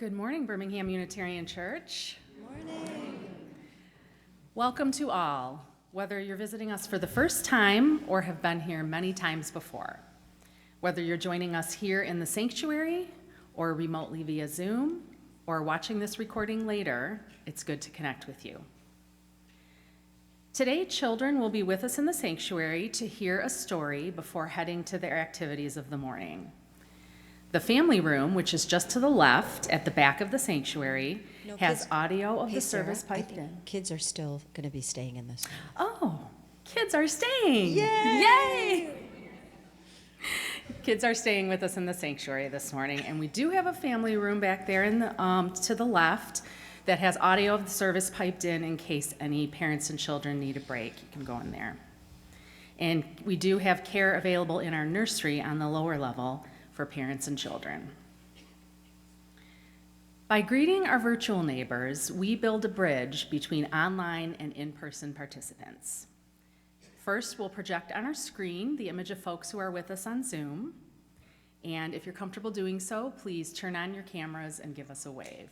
Good morning, Birmingham Unitarian Church. Good morning. Welcome to all, whether you're visiting us for the first time or have been here many times before. Whether you're joining us here in the sanctuary or remotely via Zoom or watching this recording later, it's good to connect with you. Today, children will be with us in the sanctuary to hear a story before heading to their activities of the morning. The family room, which is just to the left at the back of the sanctuary, has audio of the service piped in. Kids are still going to be staying in this room. Oh, kids are staying. Yay! Yay! Kids are staying with us in the sanctuary this morning, and we do have a family room back there in the, to the left that has audio of the service piped in case any parents and children need a break. You can go in there. And we do have care available in our nursery on the lower level for parents and children. By greeting our virtual neighbors, we build a bridge between online and in-person participants. First, we'll project on our screen the image of folks who are with us on Zoom. And if you're comfortable doing so, please turn on your cameras and give us a wave.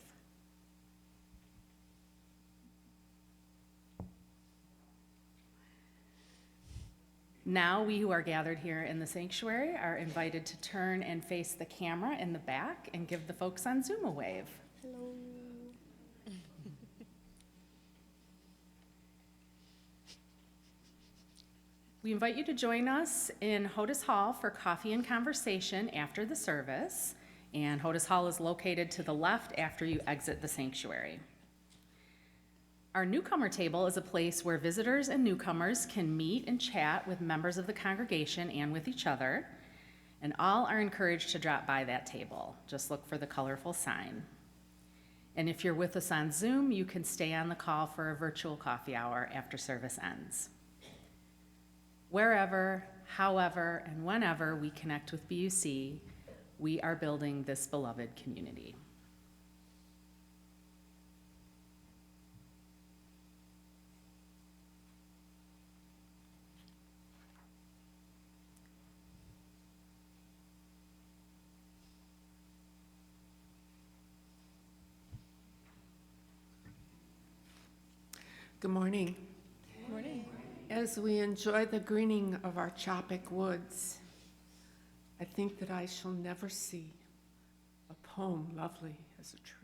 Now, we who are gathered here in the sanctuary are invited to turn and face the camera in the back and give the folks on Zoom a wave. Hello. We invite you to join us in Hodis Hall for coffee and conversation after the service. And Hodis Hall is located to the left after you exit the sanctuary. Our newcomer table is a place where visitors and newcomers can meet and chat with members of the congregation and with each other, and all are encouraged to drop by that table. Just look for the colorful sign. And if you're with us on Zoom, you can stay on the call for a virtual coffee hour after service ends. Wherever, however, and whenever we connect with BUC, we are building this beloved community. Good morning. Good morning. As we enjoy the greening of our Choppic woods, I think that I shall never see a poem lovely as a tree.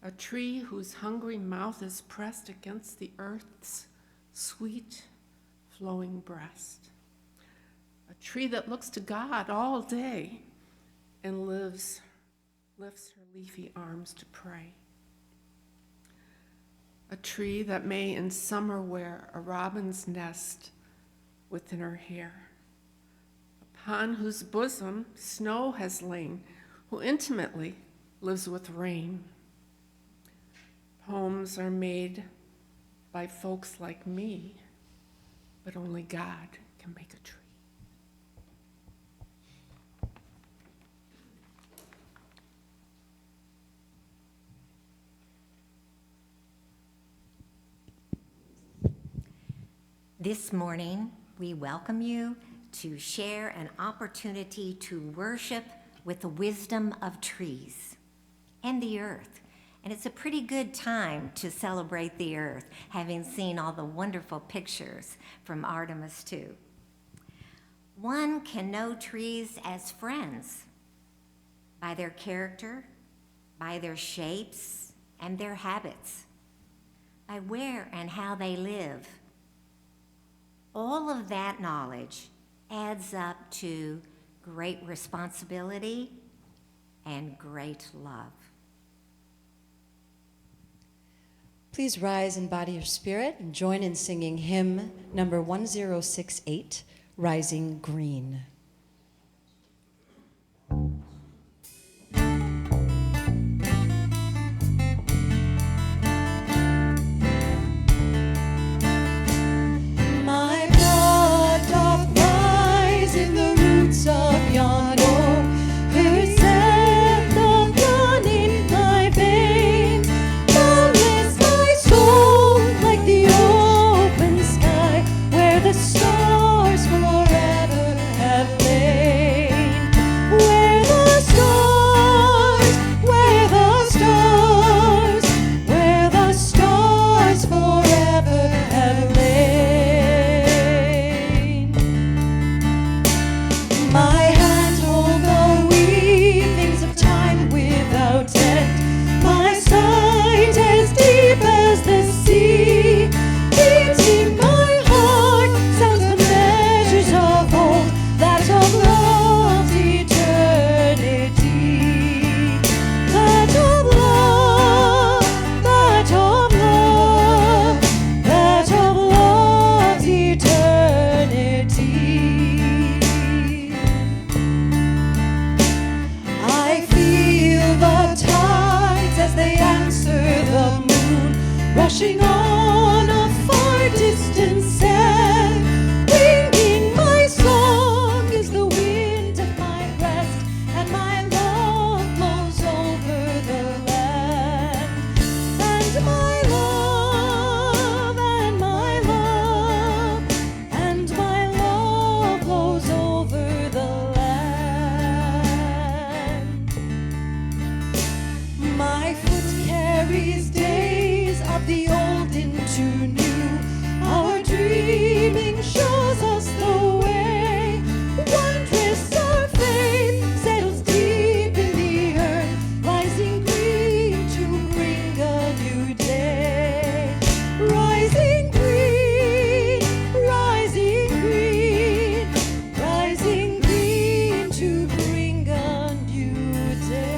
A tree whose hungry mouth is pressed against the earth's sweet, flowing breast. A tree that looks to God all day and lifts her leafy arms to pray. A tree that may in summer wear a robin's nest within her hair, upon whose bosom snow has lain, who intimately lives with rain. Poems are made by folks like me, but only God can make a tree. This morning, we welcome you to share an opportunity to worship with the wisdom of trees and the earth. And it's a pretty good time to celebrate the earth, having seen all the wonderful pictures from Artemis II. One can know trees as friends by their character, by their shapes and their habits, by where and how they live. All of that knowledge adds up to great responsibility and great love. Please rise in body or spirit and join in singing hymn number 1068, Rising Green. My blood doth rise in the roots of yon oak, whose scent doth run in my veins. Boundless my soul, like the open sky, where the stars forever have lain. Where the stars, where the stars, where the stars forever have lain. My hands hold the weavings of time without end. My sight as deep as the sea. Beating my heart sounds the measures of old, that of love's eternity. That of love, that of love, that of love's eternity. I feel the tides as they answer the moon, rushing on a far distant sand. Winging my song is the wind of my breast, and my love blows over the land. And my love, and my love, and my love blows over the land. My foot carries days of the old into new. Our dreaming shows us the way. Wondrous our faith settles deep in the earth, rising green to bring a new day. Rising green, rising green, rising green to bring a new day.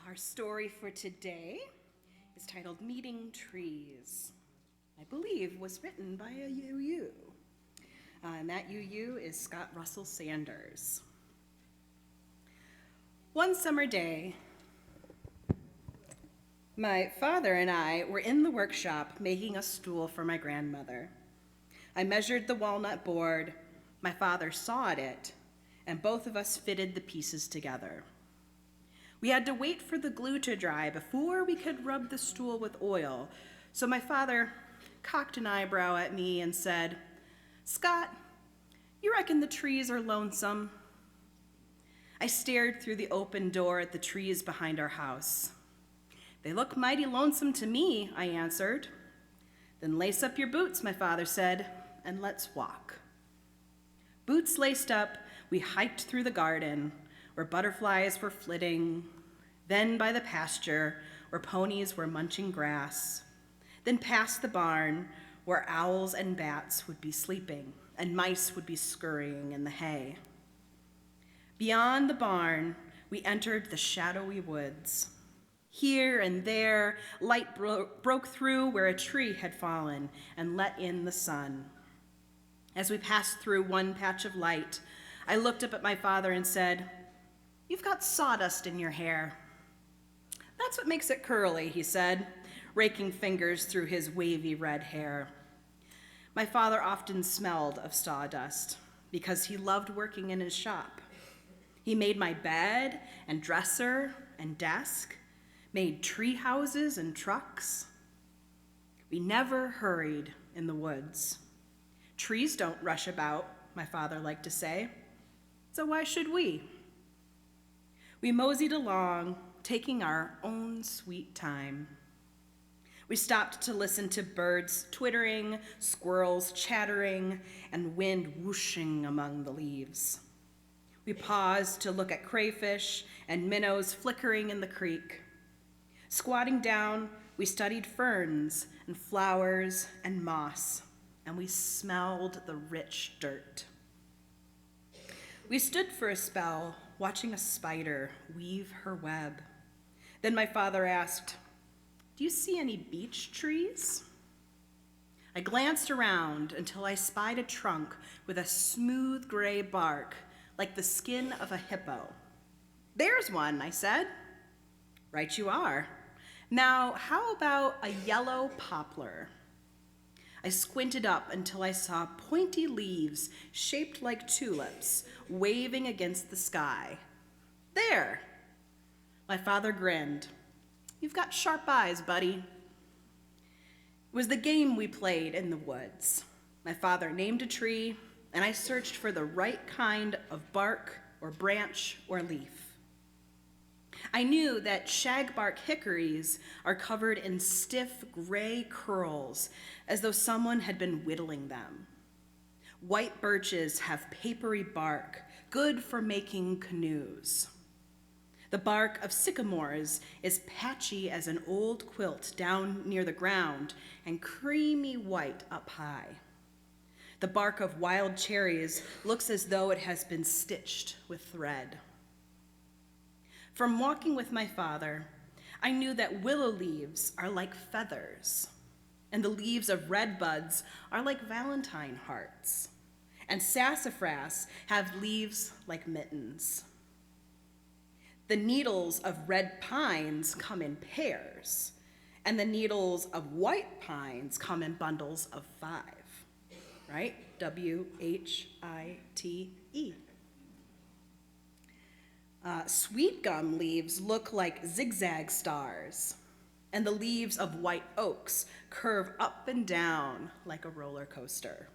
Our story for today is titled Meeting Trees. I believe was written by a UU. And that UU is Scott Russell Sanders. One summer day, my father and I were in the workshop making a stool for my grandmother. I measured the walnut board, my father sawed it, and both of us fitted the pieces together. We had to wait for the glue to dry before we could rub the stool with oil, so my father cocked an eyebrow at me and said, "Scott, you reckon the trees are lonesome?" I stared through the open door at the trees behind our house. "They look mighty lonesome to me," I answered. "Then lace up your boots," my father said, "and let's walk." Boots laced up, we hiked through the garden, where butterflies were flitting, then by the pasture, where ponies were munching grass, then past the barn, where owls and bats would be sleeping, and mice would be scurrying in the hay. Beyond the barn, we entered the shadowy woods. Here and there, light broke through where a tree had fallen and let in the sun. As we passed through one patch of light, I looked up at my father and said, "You've got sawdust in your hair." "That's what makes it curly," he said, raking fingers through his wavy red hair. My father often smelled of sawdust because he loved working in his shop. He made my bed and dresser and desk, made tree houses and trucks. We never hurried in the woods. Trees don't rush about, my father liked to say, so why should we? We moseyed along, taking our own sweet time. We stopped to listen to birds twittering, squirrels chattering, and wind whooshing among the leaves. We paused to look at crayfish and minnows flickering in the creek. Squatting down, we studied ferns and flowers and moss, and we smelled the rich dirt. We stood for a spell, watching a spider weave her web. Then my father asked, "Do you see any beech trees?" I glanced around until I spied a trunk with a smooth gray bark, like the skin of a hippo. "There's one," I said. "Right you are. Now, how about a yellow poplar?" I squinted up until I saw pointy leaves shaped like tulips waving against the sky. "There!" My father grinned. "You've got sharp eyes, buddy." It was the game we played in the woods. My father named a tree, and I searched for the right kind of bark or branch or leaf. I knew that shagbark hickories are covered in stiff gray curls, as though someone had been whittling them. White birches have papery bark, good for making canoes. The bark of sycamores is patchy as an old quilt down near the ground and creamy white up high. The bark of wild cherries looks as though it has been stitched with thread. From walking with my father, I knew that willow leaves are like feathers, and the leaves of red buds are like Valentine hearts, and sassafras have leaves like mittens. The needles of red pines come in pairs, and the needles of white pines come in bundles of 5, right? WHITE. Sweet gum leaves look like zigzag stars, and the leaves of white oaks curve up and down like a roller coaster.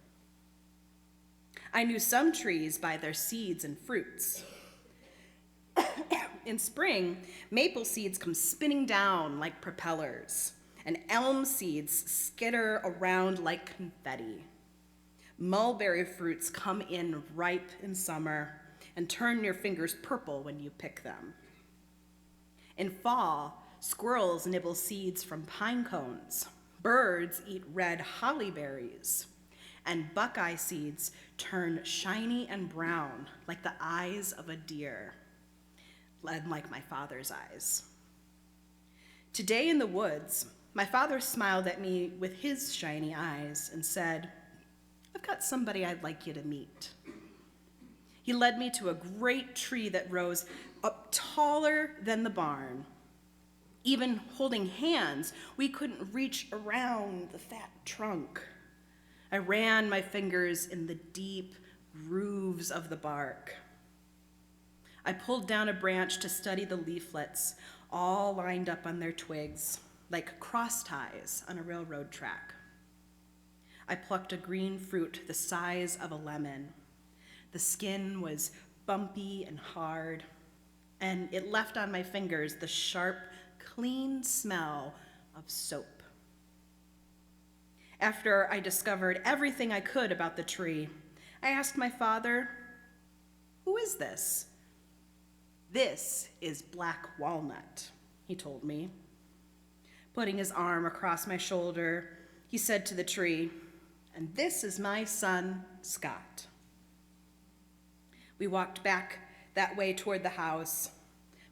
I knew some trees by their seeds and fruits. In spring, maple seeds come spinning down like propellers, and elm seeds skitter around like confetti. Mulberry fruits come in ripe in summer and turn your fingers purple when you pick them. In fall, squirrels nibble seeds from pine cones, birds eat red holly berries, and buckeye seeds turn shiny and brown like the eyes of a deer, and like my father's eyes. Today in the woods, my father smiled at me with his shiny eyes and said, "I've got somebody I'd like you to meet." He led me to a great tree that rose up taller than the barn. Even holding hands, we couldn't reach around the fat trunk. I ran my fingers in the deep grooves of the bark. I pulled down a branch to study the leaflets, all lined up on their twigs, like cross ties on a railroad track. I plucked a green fruit the size of a lemon. The skin was bumpy and hard, and it left on my fingers the sharp, clean smell of soap. After I discovered everything I could about the tree, I asked my father, "Who is this?" "This is black walnut," he told me. Putting his arm across my shoulder, he said to the tree, "And this is my son, Scott." We walked back that way toward the house,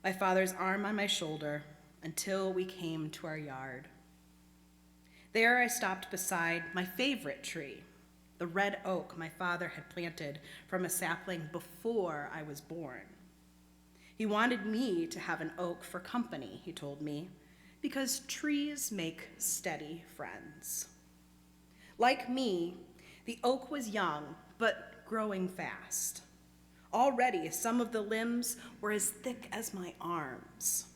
my father's arm on my shoulder, until we came to our yard. There I stopped beside my favorite tree, the red oak my father had planted from a sapling before I was born. He wanted me to have an oak for company, he told me, because trees make steady friends. Like me, the oak was young, but growing fast. Already, some of the limbs were as thick as my arms.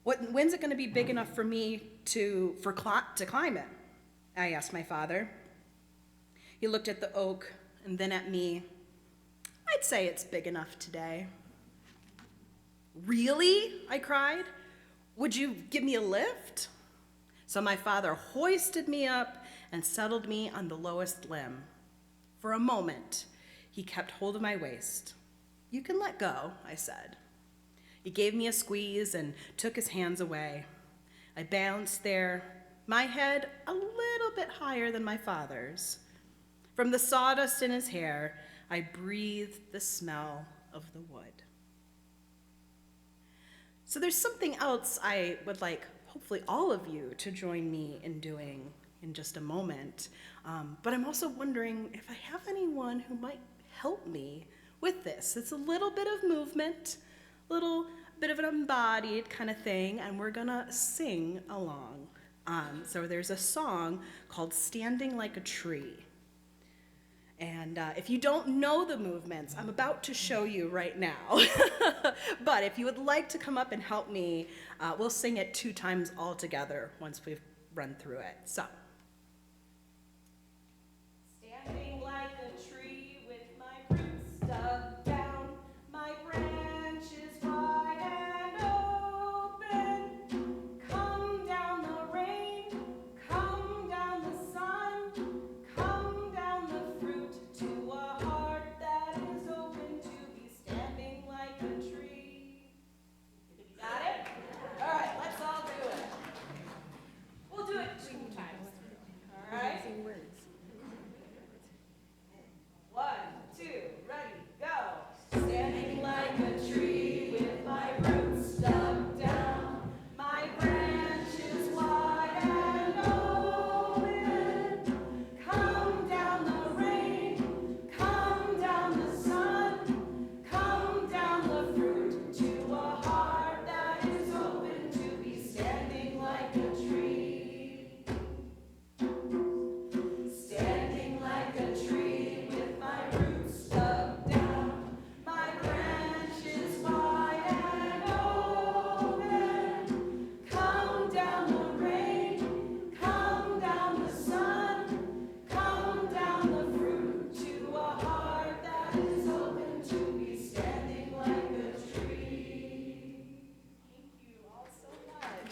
When's it going to be big enough for me to climb it? I asked my father. He looked at the oak and then at me. "I'd say it's big enough today." "Really?" I cried. "Would you give me a lift?" So my father hoisted me up and settled me on the lowest limb. For a moment, he kept hold of my waist. "You can let go," I said. He gave me a squeeze and took his hands away. I balanced there, my head a little bit higher than my father's. From the sawdust in his hair, I breathed the smell of the wood. So there's something else I would like, hopefully all of you, to join me in doing in just a moment. But I'm also wondering if I have anyone who might help me with this. It's a little bit of movement, a little bit of an embodied kind of thing, and we're gonna sing along. So there's a song called "Standing Like a Tree." And if you don't know the movements, I'm about to show you right now. But if you would like to come up and help me, we'll sing it 2 times all together once we've run through it. So. Standing like a tree with my roots stuck down, my branches wide and open. Come down the rain, come down the sun, come down the fruit to a heart that is open to be standing like a tree. Got it? All right, let's all do it. We'll do it 2 times. All right? 1, 2, ready, go. Standing like a tree with my roots stuck down, my branches wide and open. Come down the rain, come down the sun, come down the fruit to a heart that is open to be standing like a tree. Standing like a tree with my roots stuck down, my branches wide and open. Come down the rain, come down the sun, come down the fruit to a heart that is open to be standing like a tree. Thank you all so much.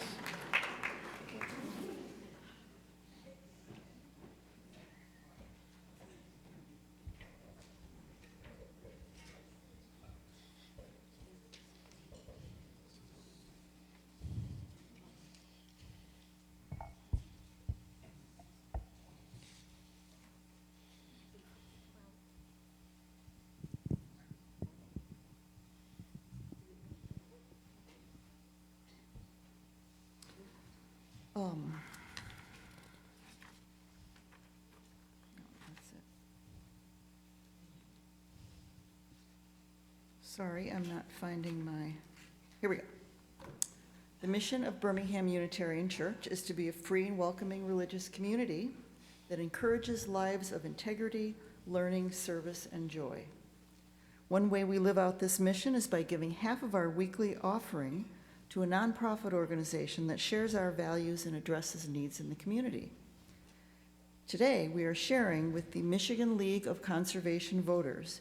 No, that's it. Sorry, I'm not finding my, here we go. The mission of Birmingham Unitarian Church is to be a free and welcoming religious community that encourages lives of integrity, learning, service, and joy. One way we live out this mission is by giving half of our weekly offering to a nonprofit organization that shares our values and addresses needs in the community. Today, we are sharing with the Michigan League of Conservation Voters,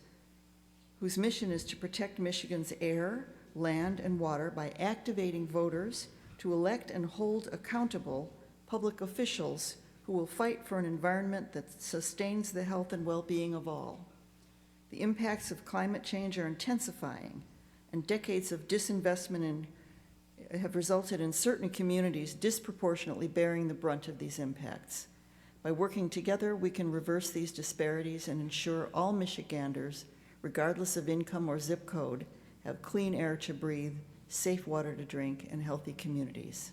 whose mission is to protect Michigan's air, land, and water by activating voters to elect and hold accountable public officials who will fight for an environment that sustains the health and well-being of all. The impacts of climate change are intensifying, and decades of disinvestment have resulted in certain communities disproportionately bearing the brunt of these impacts. By working together, we can reverse these disparities and ensure all Michiganders, regardless of income or zip code, have clean air to breathe, safe water to drink, and healthy communities.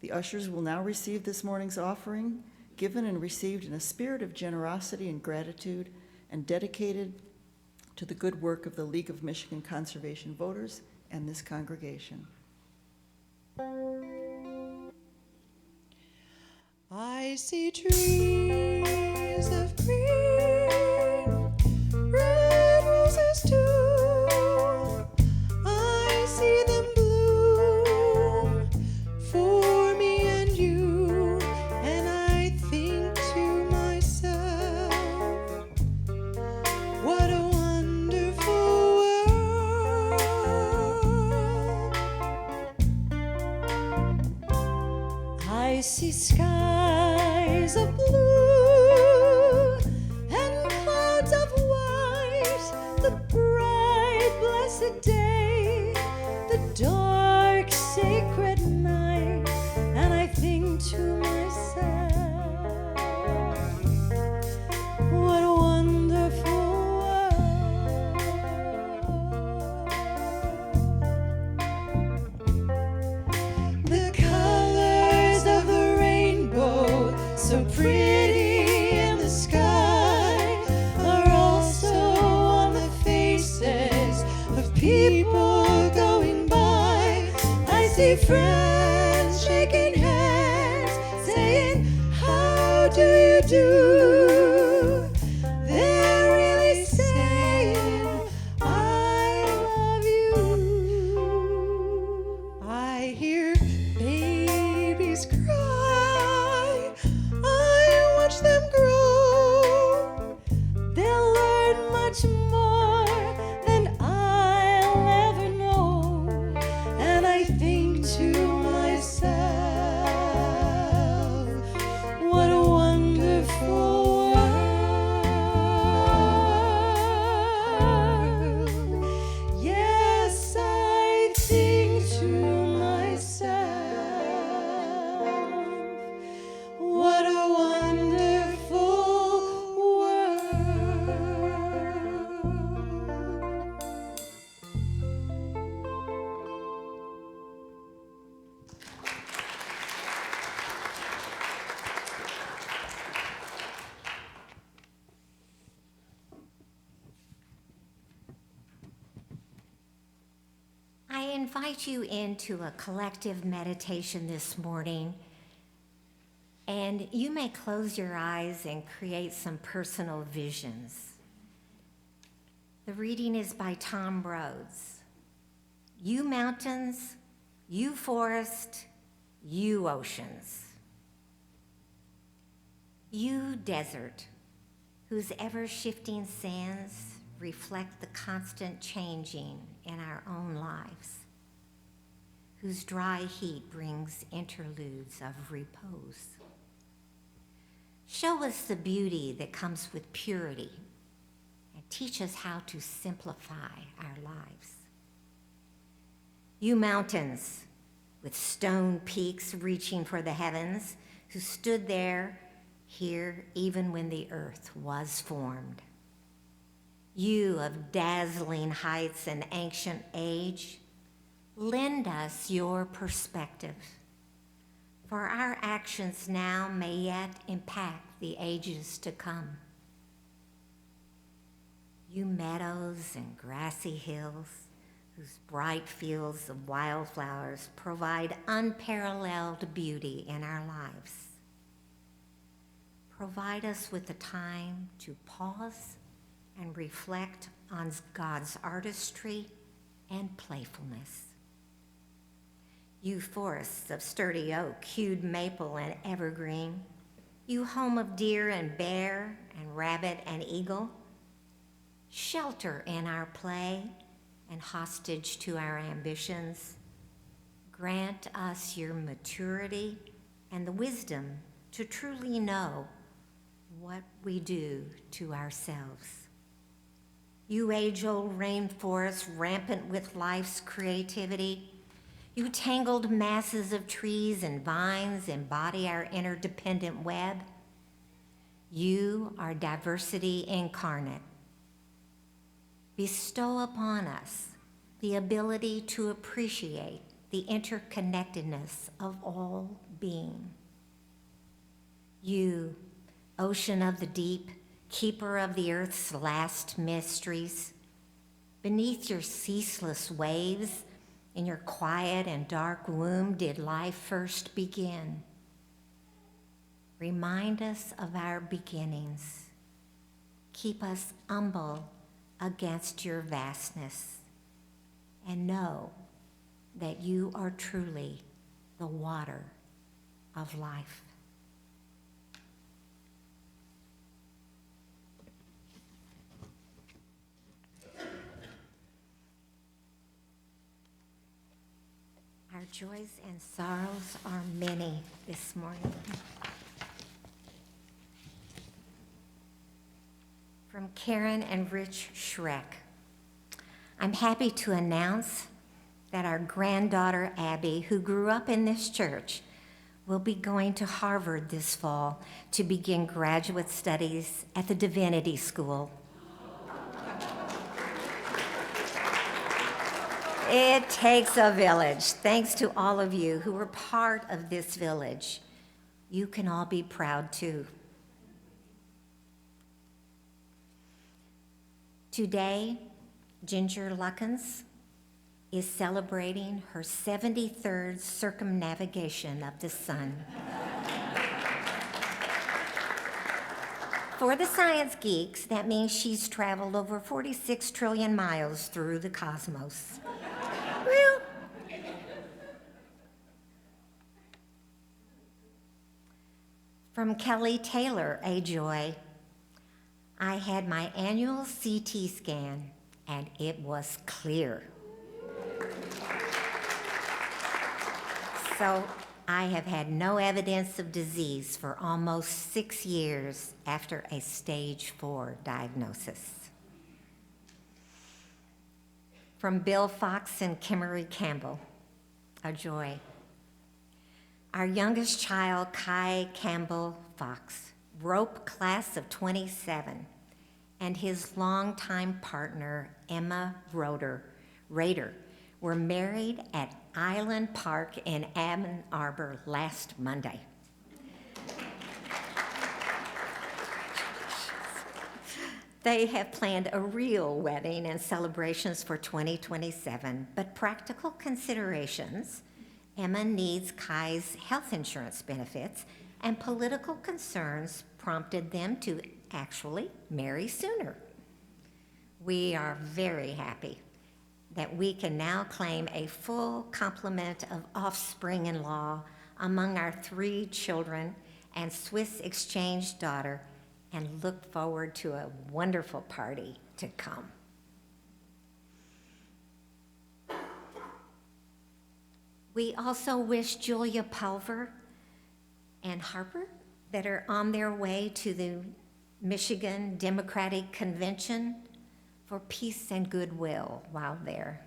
The ushers will now receive this morning's offering, given and received in a spirit of generosity and gratitude, and dedicated to the good work of the League of Michigan Conservation Voters and this congregation. I see trees of green, red roses too. I see them bloom for me and you, and I think to myself, what a wonderful world. I see skies of blue and clouds of white, the bright blessed day, the dark sacred night, and I think to myself, what a wonderful world. The colors of the rainbow, so pretty in the sky, are also on the faces of people going by. I see friends shaking hands, saying, how do you do? They're really saying, I love you. I hear babies cry, I watch them grow. They'll learn much more than I'll ever know. And I think to myself, what a wonderful world. Yes, I think to myself, what a wonderful world. I invite you into a collective meditation this morning, and you may close your eyes and create some personal visions. The reading is by Tom Rhodes. You mountains, you forest, you oceans. You desert, whose ever-shifting sands reflect the constant changing in our own lives, whose dry heat brings interludes of repose. Show us the beauty that comes with purity and teach us how to simplify our lives. You mountains, with stone peaks reaching for the heavens, who stood there, here, even when the earth was formed. You of dazzling heights and ancient age, lend us your perspective, for our actions now may yet impact the ages to come. You meadows and grassy hills, whose bright fields of wildflowers provide unparalleled beauty in our lives. Provide us with the time to pause and reflect on God's artistry and playfulness. You forests of sturdy oak, hewed maple, and evergreen, you home of deer and bear and rabbit and eagle, shelter in our play and hostage to our ambitions, grant us your maturity and the wisdom to truly know what we do to ourselves. You age-old rainforest rampant with life's creativity, you tangled masses of trees and vines embody our interdependent web. You are diversity incarnate. Bestow upon us the ability to appreciate the interconnectedness of all being. You, ocean of the deep, keeper of the earth's last mysteries, beneath your ceaseless waves, in your quiet and dark womb did life first begin. Remind us of our beginnings. Keep us humble against your vastness, and know that you are truly the water of life. Our joys and sorrows are many this morning. From Karen and Rich Schreck. I'm happy to announce that our granddaughter Abby, who grew up in this church, will be going to Harvard this fall to begin graduate studies at the Divinity School. It takes a village. Thanks to all of you who were part of this village. You can all be proud too. Today, Ginger Luckens is celebrating her 73rd circumnavigation of the sun. For the science geeks, that means she's traveled over 46 trillion miles through the cosmos. Well, from Kelly Taylor, a joy. I had my annual CT scan, and it was clear. So I have had no evidence of disease for almost 6 years after a stage 4 diagnosis. From Bill Fox and Kimmery Campbell, a joy. Our youngest child, Kai Campbell Fox, rope class of 27, and his longtime partner, Emma Rader, were married at Island Park in Ann Arbor last Monday. They have planned a real wedding and celebrations for 2027, but practical considerations, Emma needs Kai's health insurance benefits, and political concerns prompted them to actually marry sooner. We are very happy that we can now claim a full complement of offspring-in-law among our 3 children and Swiss exchange daughter, and look forward to a wonderful party to come. We also wish Julia Pulver and Harper, that are on their way to the Michigan Democratic Convention, for peace and goodwill while there.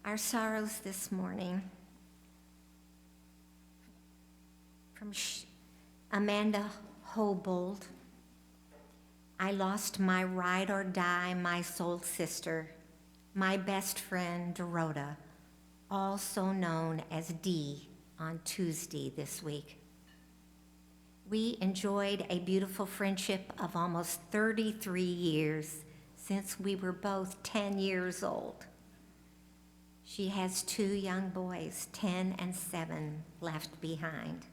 Our sorrows this morning. From Amanda Hobold. I lost my ride or die, my soul sister, my best friend, Dorota, also known as Dee, on Tuesday this week. We enjoyed a beautiful friendship of almost 33 years since we were both 10 years old. She has 2 young boys, 10 and 7, left behind.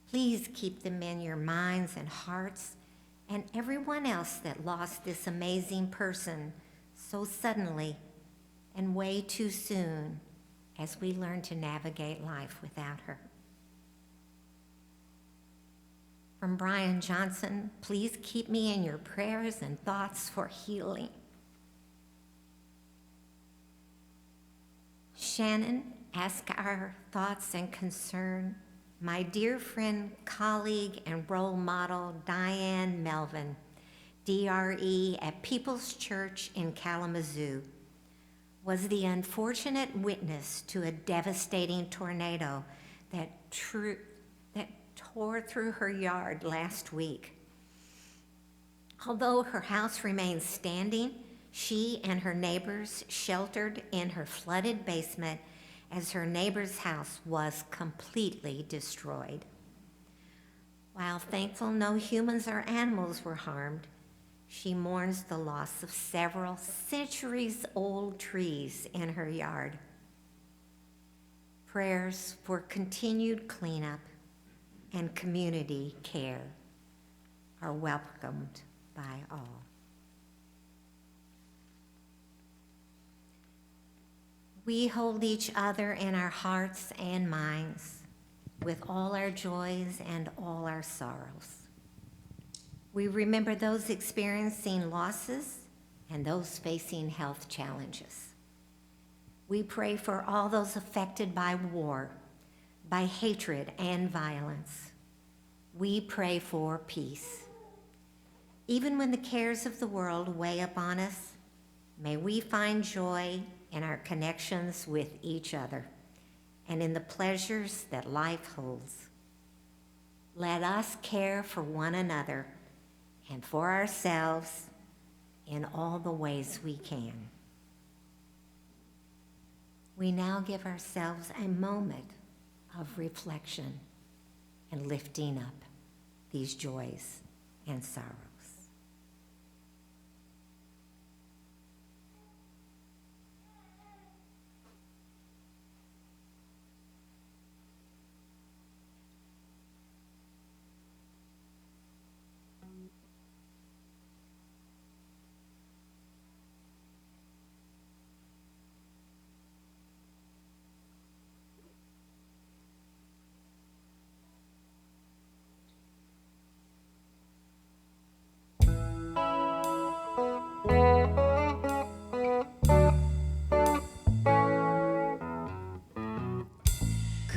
Please keep them in your minds and hearts, and everyone else that lost this amazing person so suddenly and way too soon as we learn to navigate life without her. From Brian Johnson, please keep me in your prayers and thoughts for healing. Shannon, ask our thoughts and concern my dear friend, colleague, and role model, Diane Melvin, DRE at People's Church in Kalamazoo, was the unfortunate witness to a devastating tornado that tore through her yard last week. Although her house remains standing, she and her neighbors sheltered in her flooded basement as her neighbor's house was completely destroyed. While thankful no humans or animals were harmed, she mourns the loss of several centuries-old trees in her yard. Prayers for continued cleanup and community care are welcomed by all. We hold each other in our hearts and minds with all our joys and all our sorrows. We remember those experiencing losses and those facing health challenges. We pray for all those affected by war, by hatred and violence. We pray for peace. Even when the cares of the world weigh upon us, may we find joy in our connections with each other and in the pleasures that life holds. Let us care for one another and for ourselves in all the ways we can. We now give ourselves a moment of reflection and lifting up these joys and sorrows.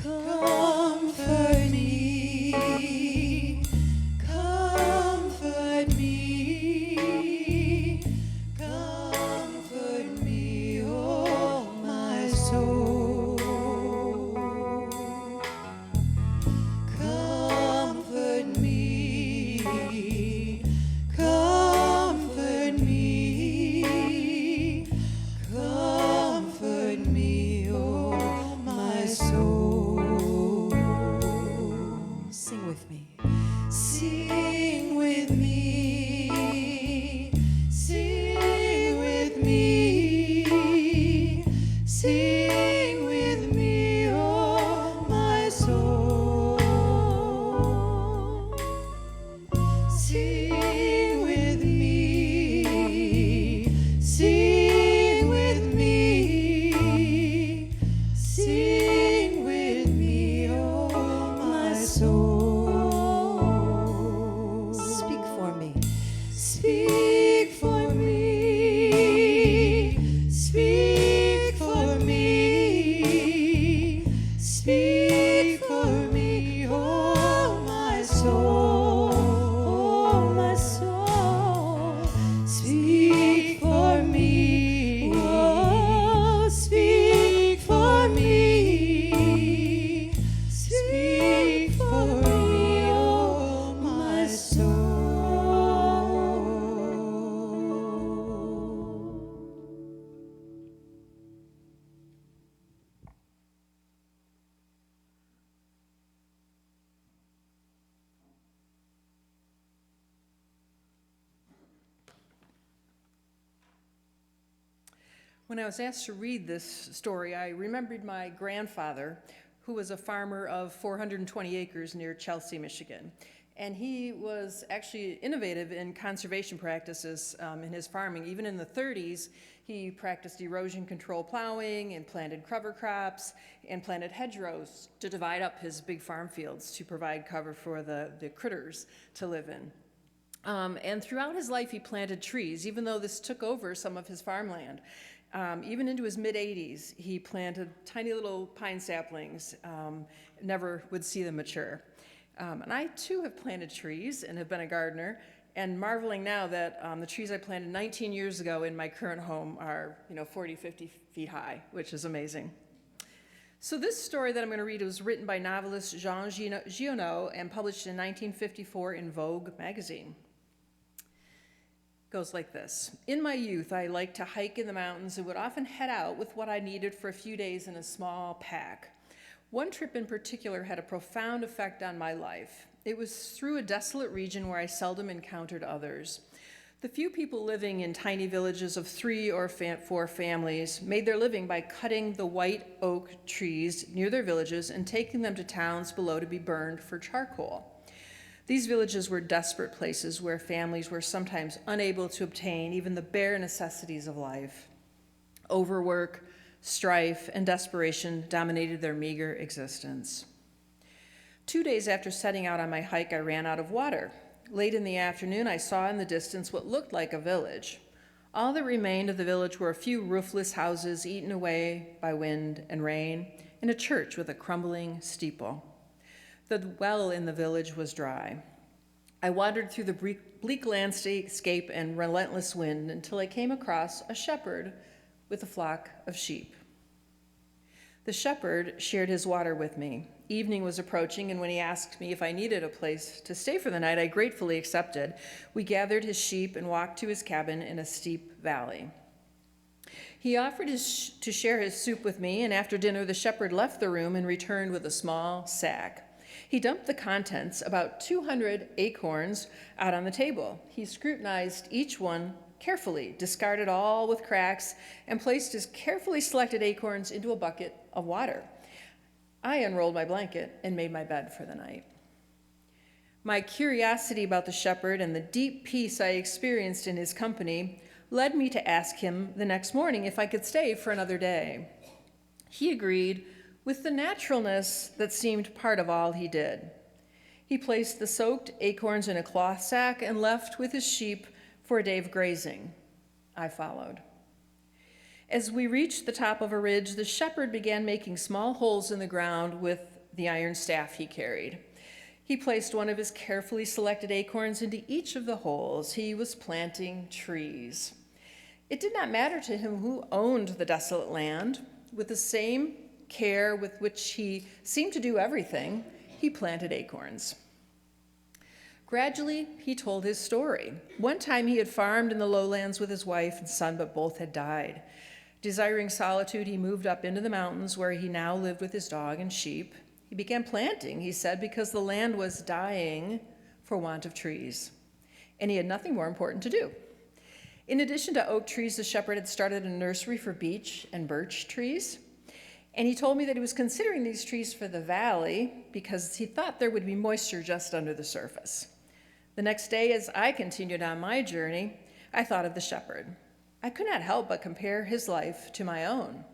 Comfort me, comfort me, comfort me, oh my soul. Comfort me, comfort me, comfort me, oh my soul. Sing with me. Sing with me. Sing with me. Sing with me, oh my soul. Sing with me. Sing with me. Sing with me, oh my soul. Speak for me. Speak for me. Speak for me. Speak for me, oh my soul. Oh my soul. Speak for me. Oh, speak for me. Speak for me, oh my soul. When I was asked to read this story, I remembered my grandfather, who was a farmer of 420 acres near Chelsea, Michigan. And he was actually innovative in conservation practices in his farming. Even in the 30s, he practiced erosion control plowing and planted cover crops and planted hedgerows to divide up his big farm fields to provide cover for the critters to live in. And throughout his life, he planted trees, even though this took over some of his farmland. Even into his mid-80s, he planted tiny little pine saplings, never would see them mature. And I too have planted trees and have been a gardener, and marveling now that the trees I planted 19 years ago in my current home are 40, 50 feet high, which is amazing. So this story that I'm going to read was written by novelist Jean Giono and published in 1954 in Vogue magazine. It goes like this. In my youth, I liked to hike in the mountains and would often head out with what I needed for a few days in a small pack. One trip in particular had a profound effect on my life. It was through a desolate region where I seldom encountered others. The few people living in tiny villages of 3 or 4 families made their living by cutting the white oak trees near their villages and taking them to towns below to be burned for charcoal. These villages were desperate places where families were sometimes unable to obtain even the bare necessities of life. Overwork, strife, and desperation dominated their meager existence. 2 days after setting out on my hike, I ran out of water. Late in the afternoon, I saw in the distance what looked like a village. All that remained of the village were a few roofless houses eaten away by wind and rain, and a church with a crumbling steeple. The well in the village was dry. I wandered through the bleak landscape and relentless wind until I came across a shepherd with a flock of sheep. The shepherd shared his water with me. Evening was approaching, and when he asked me if I needed a place to stay for the night, I gratefully accepted. We gathered his sheep and walked to his cabin in a steep valley. He offered to share his soup with me, and after dinner, the shepherd left the room and returned with a small sack. He dumped the contents, about 200 acorns, out on the table. He scrutinized each one carefully, discarded all with cracks, and placed his carefully selected acorns into a bucket of water. I unrolled my blanket and made my bed for the night. My curiosity about the shepherd and the deep peace I experienced in his company led me to ask him the next morning if I could stay for another day. He agreed with the naturalness that seemed part of all he did. He placed the soaked acorns in a cloth sack and left with his sheep for a day of grazing. I followed. As we reached the top of a ridge, the shepherd began making small holes in the ground with the iron staff he carried. He placed one of his carefully selected acorns into each of the holes. He was planting trees. It did not matter to him who owned the desolate land. With the same care with which he seemed to do everything, he planted acorns. Gradually, he told his story. One time he had farmed in the lowlands with his wife and son, but both had died. Desiring solitude, he moved up into the mountains where he now lived with his dog and sheep. He began planting, he said, because the land was dying for want of trees, and he had nothing more important to do. In addition to oak trees, the shepherd had started a nursery for beech and birch trees, and he told me that he was considering these trees for the valley because he thought there would be moisture just under the surface. The next day, as I continued on my journey, I thought of the shepherd. I could not help but compare his life to my own.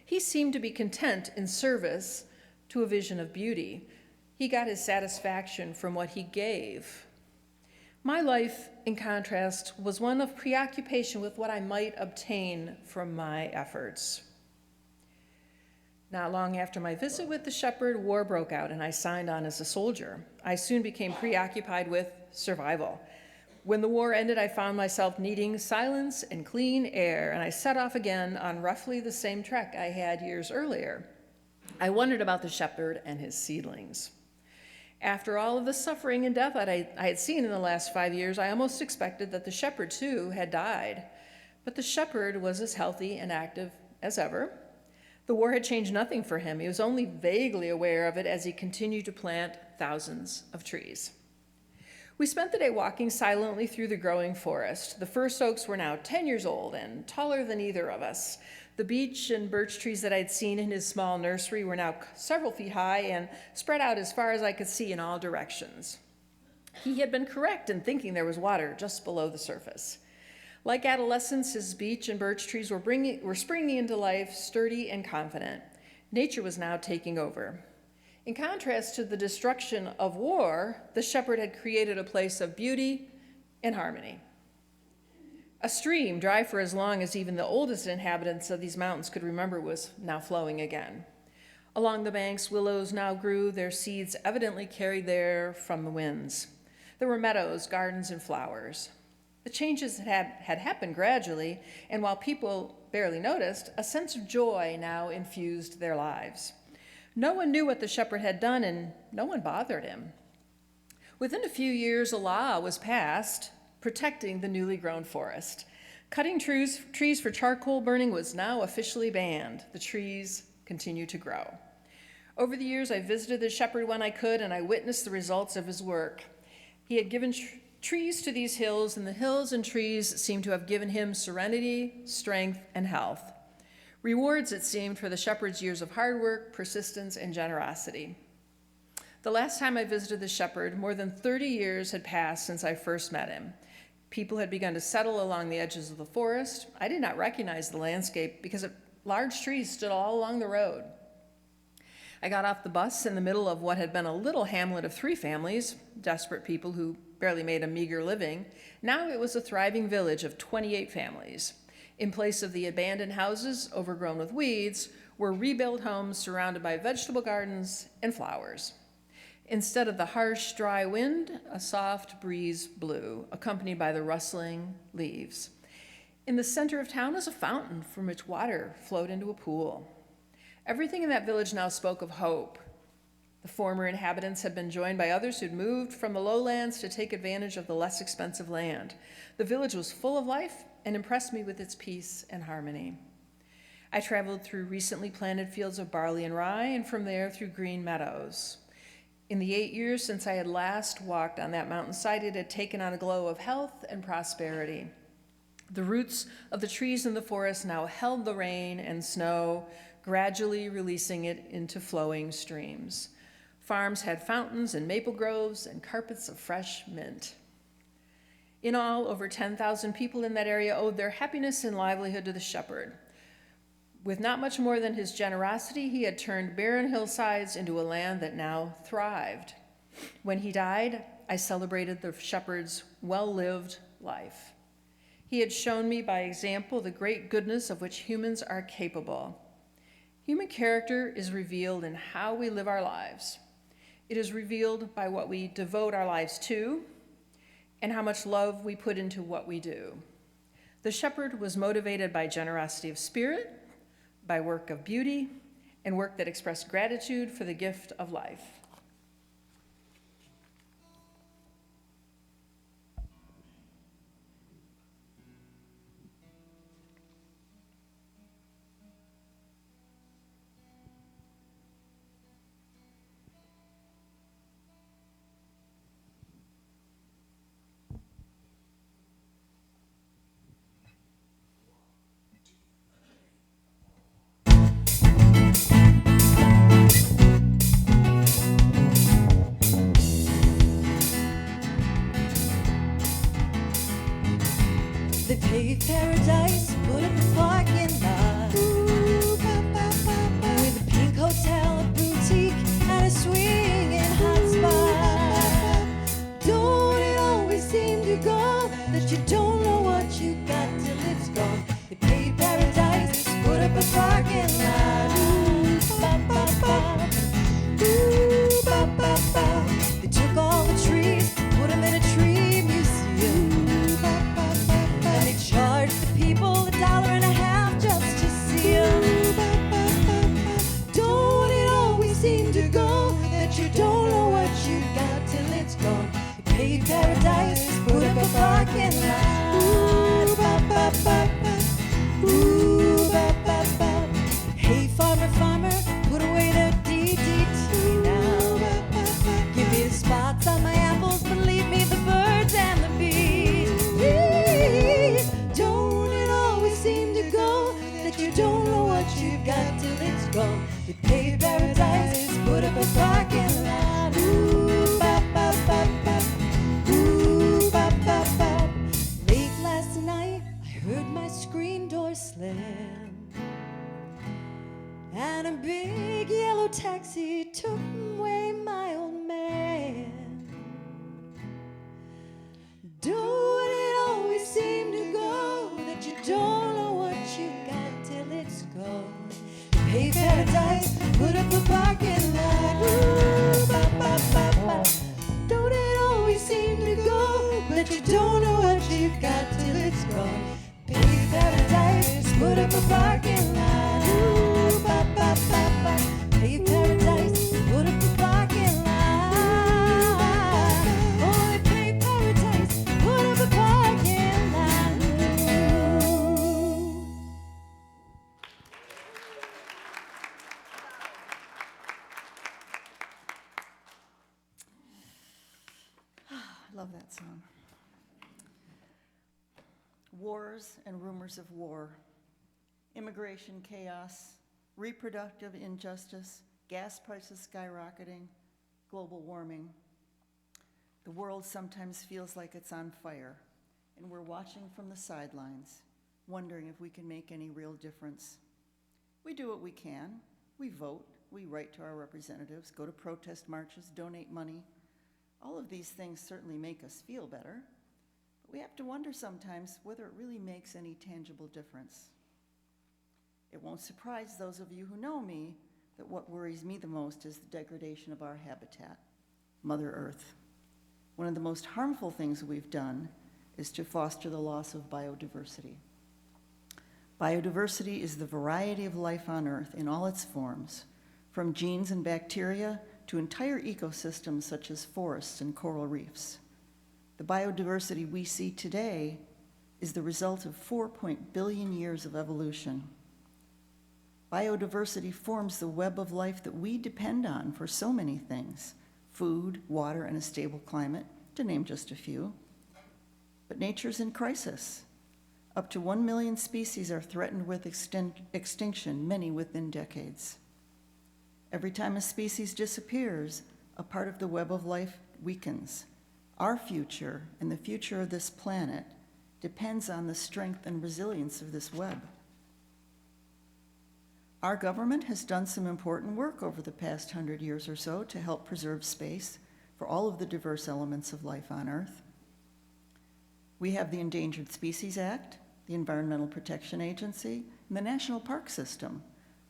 He seemed to be content in service to a vision of beauty. He got his satisfaction from what he gave. My life, in contrast, was one of preoccupation with what I might obtain from my efforts. Not long after my visit with the shepherd, war broke out and I signed on as a soldier. I soon became preoccupied with survival. When the war ended, I found myself needing silence and clean air, and I set off again on roughly the same trek I had years earlier. I wondered about the shepherd and his seedlings. After all of the suffering and death that I had seen in the last 5 years, I almost expected that the shepherd too had died. But the shepherd was as healthy and active as ever. The war had changed nothing for him. He was only vaguely aware of it as he continued to plant thousands of trees. We spent the day walking silently through the growing forest. The first oaks were now 10 years old and taller than either of us. The beech and birch trees that I'd seen in his small nursery were now several feet high and spread out as far as I could see in all directions. He had been correct in thinking there was water just below the surface. Like adolescence, his beech and birch trees were springing into life, sturdy and confident. Nature was now taking over. In contrast to the destruction of war, the shepherd had created a place of beauty and harmony. A stream, dry for as long as even the oldest inhabitants of these mountains could remember, was now flowing again. Along the banks, willows now grew, their seeds evidently carried there from the winds. There were meadows, gardens, and flowers. The changes had happened gradually, and while people barely noticed, a sense of joy now infused their lives. No one knew what the shepherd had done, and no one bothered him. Within a few years, a law was passed protecting the newly grown forest. Cutting trees for charcoal burning was now officially banned. The trees continue to grow. Over the years, I visited the shepherd when I could, and I witnessed the results of his work. He had given trees to these hills, and the hills and trees seemed to have given him serenity, strength, and health. Rewards, it seemed, for the shepherd's years of hard work, persistence, and generosity. The last time I visited the shepherd, more than 30 years had passed since I first met him. People had begun to settle along the edges of the forest. I did not recognize the landscape because large trees stood all along the road. I got off the bus in the middle of what had been a little hamlet of 3 families, desperate people who barely made a meager living. Now it was a thriving village of 28 families. In place of the abandoned houses overgrown with weeds were rebuilt homes surrounded by vegetable gardens and flowers. Instead of the harsh, dry wind, a soft breeze blew, accompanied by the rustling leaves. In the center of town was a fountain from which water flowed into a pool. Everything in that village now spoke of hope. The former inhabitants had been joined by others who'd moved from the lowlands to take advantage of the less expensive land. The village was full of life and impressed me with its peace and harmony. I traveled through recently planted fields of barley and rye, and from there through green meadows. In the 8 years since I had last walked on that mountainside, it had taken on a glow of health and prosperity. The roots of the trees in the forest now held the rain and snow, gradually releasing it into flowing streams. Farms had fountains and maple groves and carpets of fresh mint. In all, over 10,000 people in that area owed their happiness and livelihood to the shepherd. With not much more than his generosity, he had turned barren hillsides into a land that now thrived. When he died, I celebrated the shepherd's well-lived life. He had shown me by example the great goodness of which humans are capable. Human character is revealed in how we live our lives. It is revealed by what we devote our lives to and how much love we put into what we do. The shepherd was motivated by generosity of spirit, by work of beauty, and work that expressed gratitude for the gift of life. gone. They paved paradise, put up a parking lot. Ooh, bop, bop, bop, bop. Ooh, bop, bop, bop. Late last night, I heard my screen door slam, and a big yellow taxi took away my old man. Don't it always seem to go that you don't know what you got till it's gone? Pay paradise, put up a parking lot. Ooh, bop, bop, bop, bop. Don't it always seem to go that you don't know what you got till it's gone? Pay paradise, put up a parking lot. Ooh, bop, bop, bop, bop. Pay paradise, put up a parking lot. Only pay paradise, put up a parking lot. Ooh. I love that song. Wars and rumors of war, immigration chaos, reproductive injustice, gas prices skyrocketing, global warming. The world sometimes feels like it's on fire, and we're watching from the sidelines, wondering if we can make any real difference. We do what we can. We vote, we write to our representatives, go to protest marches, donate money. All of these things certainly make us feel better, but we have to wonder sometimes whether it really makes any tangible difference. It won't surprise those of you who know me that what worries me the most is the degradation of our habitat, Mother Earth. One of the most harmful things we've done is to foster the loss of biodiversity. Biodiversity is the variety of life on Earth in all its forms, from genes and bacteria to entire ecosystems such as forests and coral reefs. The biodiversity we see today is the result of 4 billion years of evolution. Biodiversity forms the web of life that we depend on for so many things: food, water, and a stable climate, to name just a few. But nature's in crisis. Up to 1 million species are threatened with extinction, many within decades. Every time a species disappears, a part of the web of life weakens. Our future and the future of this planet depends on the strength and resilience of this web. Our government has done some important work over the past 100 years or so to help preserve space for all of the diverse elements of life on Earth. We have the Endangered Species Act, the Environmental Protection Agency, and the National Park System,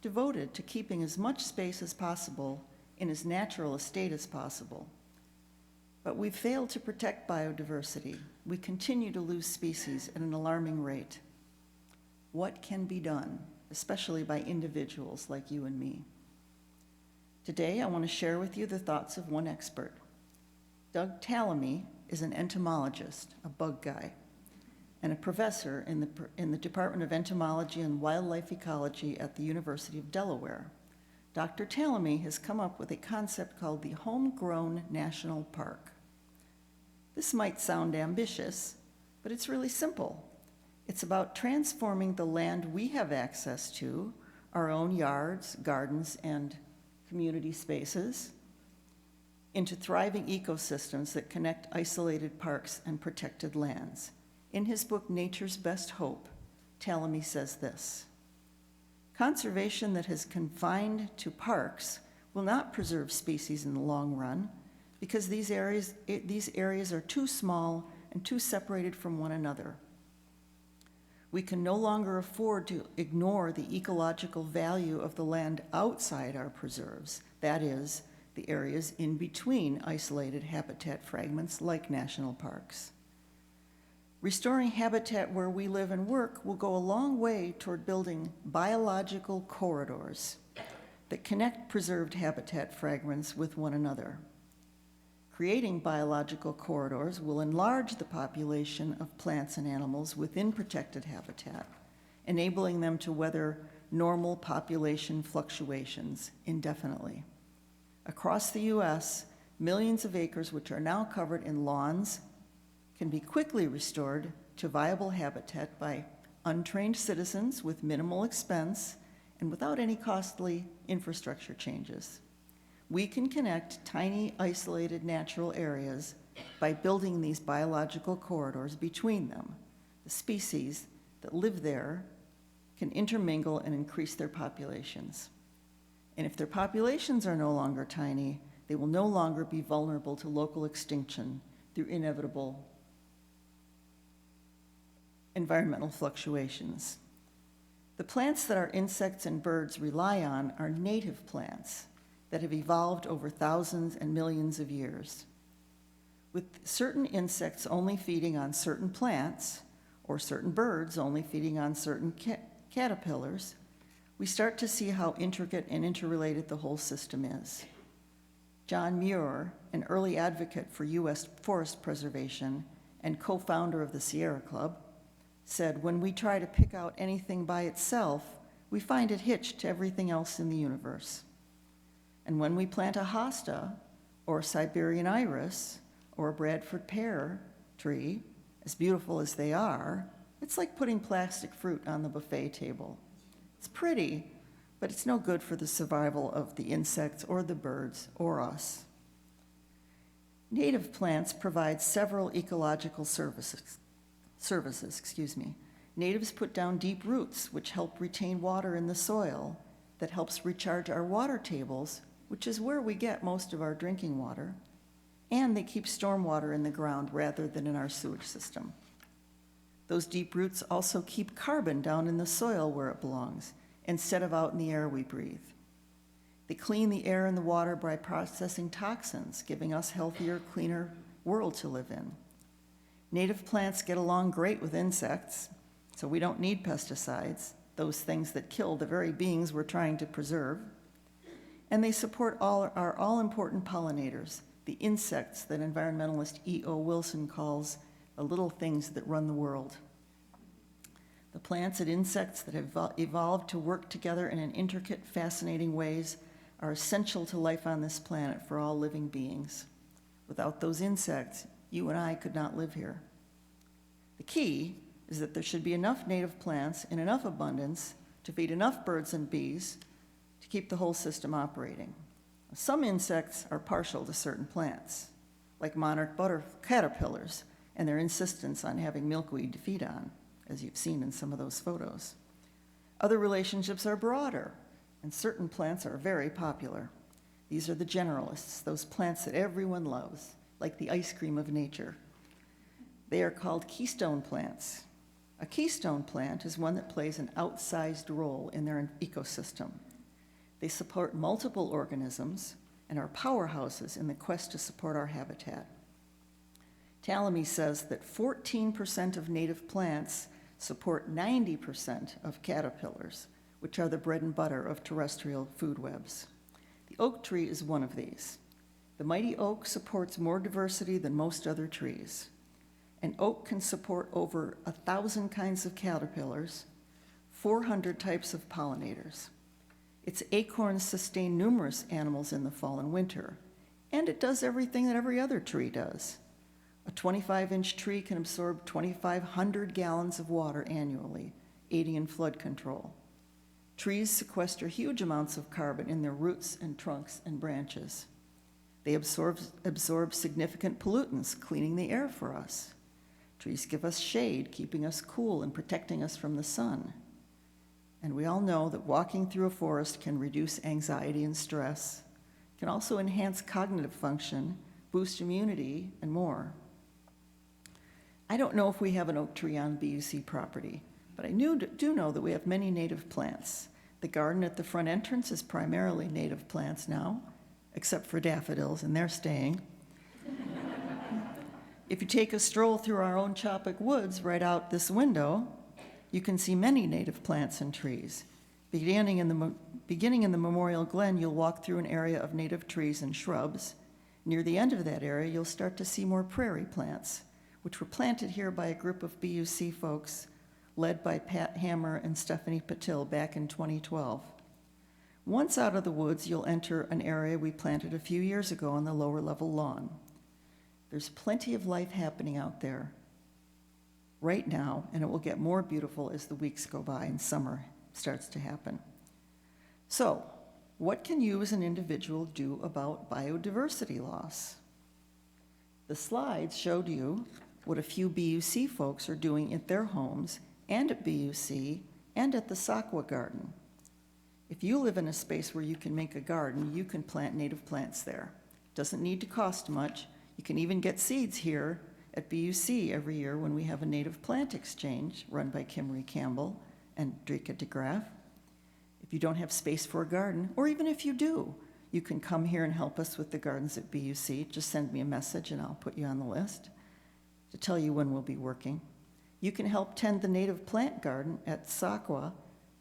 devoted to keeping as much space as possible in as natural a state as possible. But we've failed to protect biodiversity. We continue to lose species at an alarming rate. What can be done, especially by individuals like you and me? Today, I want to share with you the thoughts of one expert. Doug Tallamy is an entomologist, a bug guy, and a professor in the Department of Entomology and Wildlife Ecology at the University of Delaware. Dr. Tallamy has come up with a concept called the Homegrown National Park. This might sound ambitious, but it's really simple. It's about transforming the land we have access to, our own yards, gardens, and community spaces, into thriving ecosystems that connect isolated parks and protected lands. In his book, Nature's Best Hope, Tallamy says this: conservation that is confined to parks will not preserve species in the long run because these areas are too small and too separated from one another. We can no longer afford to ignore the ecological value of the land outside our preserves, that is, the areas in between isolated habitat fragments like national parks. Restoring habitat where we live and work will go a long way toward building biological corridors that connect preserved habitat fragments with one another. Creating biological corridors will enlarge the population of plants and animals within protected habitat, enabling them to weather normal population fluctuations indefinitely. Across the U.S., millions of acres which are now covered in lawns can be quickly restored to viable habitat by untrained citizens with minimal expense and without any costly infrastructure changes. We can connect tiny, isolated natural areas by building these biological corridors between them. The species that live there can intermingle and increase their populations. And if their populations are no longer tiny, they will no longer be vulnerable to local extinction through inevitable environmental fluctuations. The plants that our insects and birds rely on are native plants that have evolved over thousands and millions of years. With certain insects only feeding on certain plants, or certain birds only feeding on certain caterpillars, we start to see how intricate and interrelated the whole system is. John Muir, an early advocate for U.S. forest preservation and co-founder of the Sierra Club, said, "When we try to pick out anything by itself, we find it hitched to everything else in the universe. And when we plant a hosta, or a Siberian iris, or a Bradford pear tree, as beautiful as they are, it's like putting plastic fruit on the buffet table. It's pretty, but it's no good for the survival of the insects or the birds or us." Native plants provide several ecological services. Natives put down deep roots, which help retain water in the soil, that helps recharge our water tables, which is where we get most of our drinking water, and they keep stormwater in the ground rather than in our sewage system. Those deep roots also keep carbon down in the soil where it belongs, instead of out in the air we breathe. They clean the air and the water by processing toxins, giving us healthier, cleaner world to live in. Native plants get along great with insects, so we don't need pesticides, those things that kill the very beings we're trying to preserve. And they support our all-important pollinators, the insects that environmentalist E.O. Wilson calls the little things that run the world. The plants and insects that have evolved to work together in an intricate, fascinating ways are essential to life on this planet for all living beings. Without those insects, you and I could not live here. The key is that there should be enough native plants in enough abundance to feed enough birds and bees to keep the whole system operating. Some insects are partial to certain plants, like monarch butter caterpillars and their insistence on having milkweed to feed on, as you've seen in some of those photos. Other relationships are broader, and certain plants are very popular. These are the generalists, those plants that everyone loves, like the ice cream of nature. They are called keystone plants. A keystone plant is one that plays an outsized role in their ecosystem. They support multiple organisms and are powerhouses in the quest to support our habitat. Talamy says that 14% of native plants support 90% of caterpillars, which are the bread and butter of terrestrial food webs. The oak tree is one of these. The mighty oak supports more diversity than most other trees. An oak can support over 1,000 kinds of caterpillars, 400 types of pollinators. Its acorns sustain numerous animals in the fall and winter, and it does everything that every other tree does. A 25-inch tree can absorb 2,500 gallons of water annually, aiding in flood control. Trees sequester huge amounts of carbon in their roots and trunks and branches. They absorb significant pollutants, cleaning the air for us. Trees give us shade, keeping us cool and protecting us from the sun. And we all know that walking through a forest can reduce anxiety and stress, can also enhance cognitive function, boost immunity, and more. I don't know if we have an oak tree on BUC property, but I do know that we have many native plants. The garden at the front entrance is primarily native plants now, except for daffodils, and they're staying. If you take a stroll through our own Choppick Woods right out this window, you can see many native plants and trees. Beginning in the Memorial Glen, you'll walk through an area of native trees and shrubs. Near the end of that area, you'll start to see more prairie plants, which were planted here by a group of BUC folks led by Pat Hammer and Stephanie Patil back in 2012. Once out of the woods, you'll enter an area we planted a few years ago on the lower level lawn. There's plenty of life happening out there right now, and it will get more beautiful as the weeks go by and summer starts to happen. So, what can you as an individual do about biodiversity loss? The slides showed you what a few BUC folks are doing at their homes and at BUC and at the Sakwa Garden. If you live in a space where you can make a garden, you can plant native plants there. Doesn't need to cost much. You can even get seeds here at BUC every year when we have a native plant exchange run by Kimmery Campbell and Drika DeGraff. If you don't have space for a garden, or even if you do, you can come here and help us with the gardens at BUC. Just send me a message and I'll put you on the list to tell you when we'll be working. You can help tend the native plant garden at Sakwa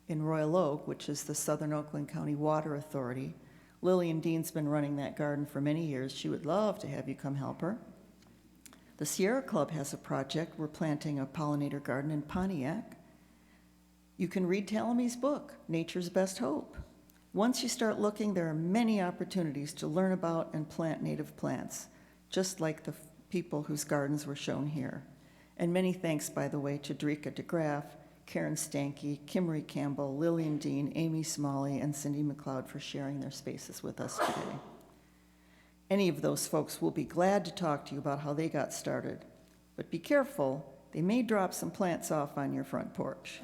in Royal Oak, which is the Southern Oakland County Water Authority. Lillian Dean's been running that garden for many years. She would love to have you come help her. The Sierra Club has a project. We're planting a pollinator garden in Pontiac. You can read Talamy's book, Nature's Best Hope. Once you start looking, there are many opportunities to learn about and plant native plants, just like the people whose gardens were shown here. And many thanks, by the way, to Drika DeGraff, Karen Stanke, Kimmery Campbell, Lillian Dean, Amy Smalley, and Cindy McLeod for sharing their spaces with us today. Any of those folks will be glad to talk to you about how they got started, but be careful, they may drop some plants off on your front porch.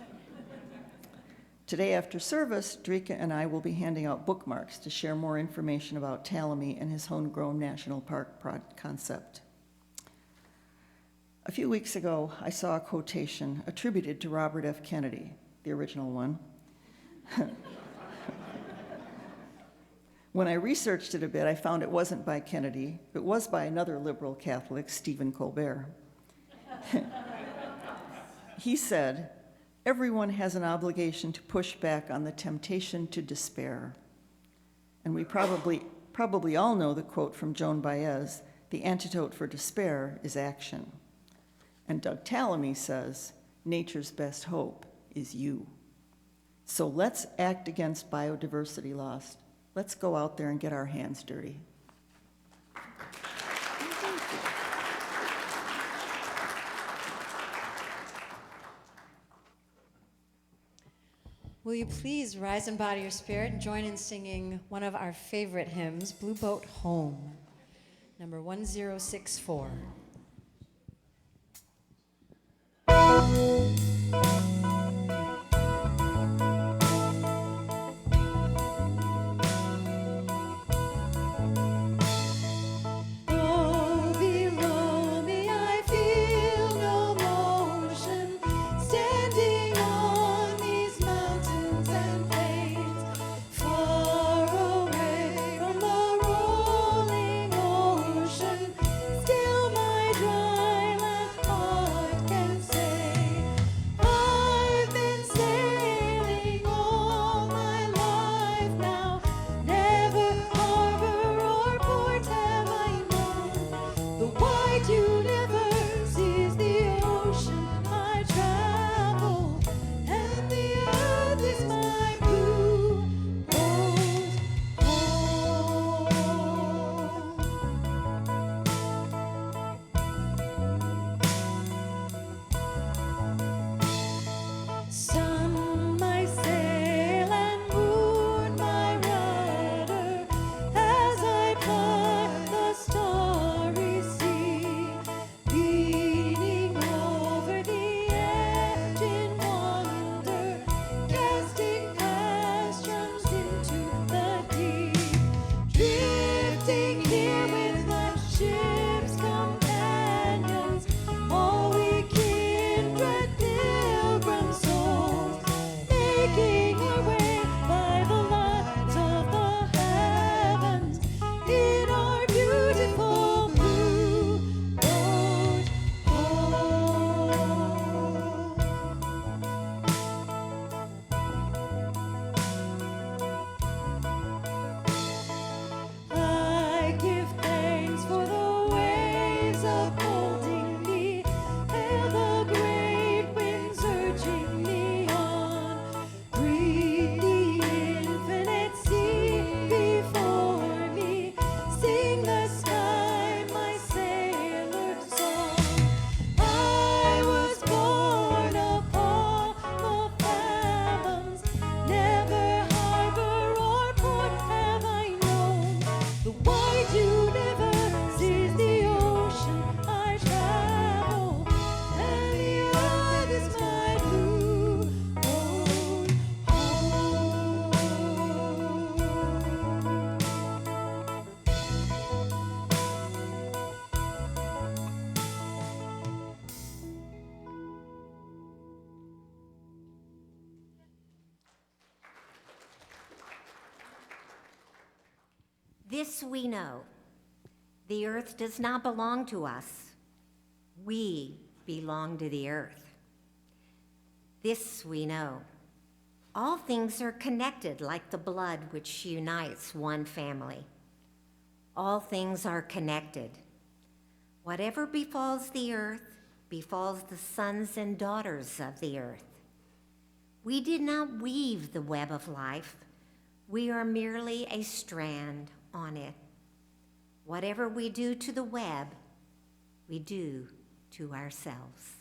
Today after service, Drika and I will be handing out bookmarks to share more information about Talamy and his Homegrown National Park concept. A few weeks ago, I saw a quotation attributed to Robert F. Kennedy, the original one. When I researched it a bit, I found it wasn't by Kennedy. It was by another liberal Catholic, Stephen Colbert. He said, "Everyone has an obligation to push back on the temptation to despair." And we probably all know the quote from Joan Baez, "The antidote for despair is action." And Doug Talamy says, "Nature's best hope is you." So let's act against biodiversity loss. Let's go out there and get our hands dirty. Will you please rise and bow to your spirit and join in singing one of our favorite hymns, Blue Boat Home, number 1064. Oh, below me I feel no motion, standing on these mountains and plains, far away from the rolling ocean. Still my dry land heart can say, This we know, the earth does not belong to us. We belong to the earth. This we know, all things are connected like the blood which unites one family. All things are connected. Whatever befalls the earth befalls the sons and daughters of the earth. We did not weave the web of life. We are merely a strand on it. Whatever we do to the web, we do to ourselves.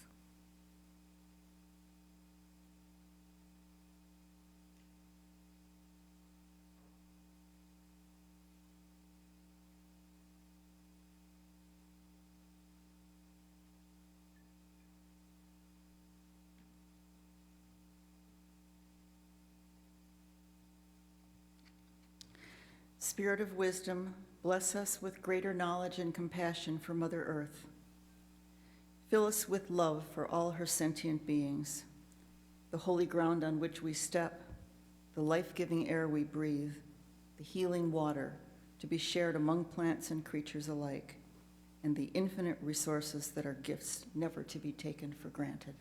Spirit of wisdom, bless us with greater knowledge and compassion for Mother Earth. Fill us with love for all her sentient beings, the holy ground on which we step, the life-giving air we breathe, the healing water to be shared among plants and creatures alike, and the infinite resources that are gifts never to be taken for granted.